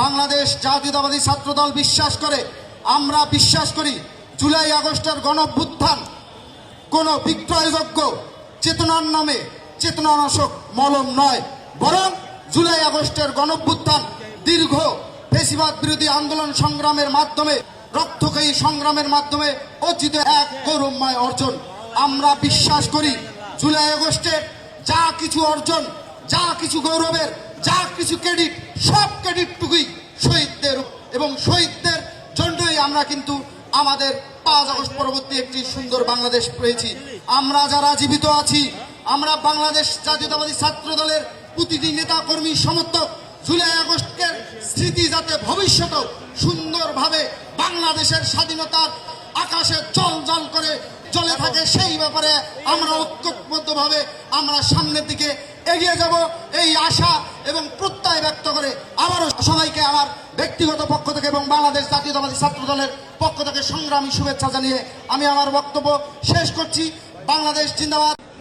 বাংলাদেশ জাতীয়তাবাদী ছাত্রদল বিশ্বাস করে, আমরা বিশ্বাস করি জুলাই আগস্টের গণঅভ্যুত্থান কোনো বিক্রয়যোগ্য চেতনার নামে চেতনানাশক মলম নয়, বরং জুলাই আগস্টের গণঅভ্যুত্থান দীর্ঘ ফ্যাসিবাদ বিরোধী আন্দোলন সংগ্রামের মাধ্যমে, রক্তক্ষয়ী সংগ্রামের মাধ্যমে অর্জিত এক গৌরবময় অর্জন। আমরা বিশ্বাস করি জুলাই আগস্টের যা কিছু অর্জন, যা কিছু গৌরবের, যা কিছু ক্রেডিট, সব ক্রেডিটটুকুই শহীদদের, এবং শহীদদের জন্যই আমরা কিন্তু আমাদের 5 আগস্ট পরবর্তী একটি সুন্দর বাংলাদেশ পেয়েছি। আমরা যারা জীবিত আছি, আমরা বাংলাদেশ জাতীয়তাবাদী ছাত্র দলের প্রতিটি নেতা কর্মী সমর্থক জুলাই আগস্টের স্মৃতি যাতে ভবিষ্যতেও সুন্দরভাবে বাংলাদেশের স্বাধীনতার আকাশে জল করে চলে থাকে, সেই ব্যাপারে আমরা ঐক্যবদ্ধভাবে আমরা সামনের দিকে এগিয়ে যাব এই আশা এবং প্রত্যয় ব্যক্ত করে আবারও সবাইকে আমার ব্যক্তিগত পক্ষ থেকে এবং বাংলাদেশ জাতীয়তাবাদী ছাত্র দলের পক্ষ থেকে সংগ্রামী শুভেচ্ছা জানিয়ে আমি আমার বক্তব্য শেষ করছি। বাংলাদেশ জিন্দাবাদ।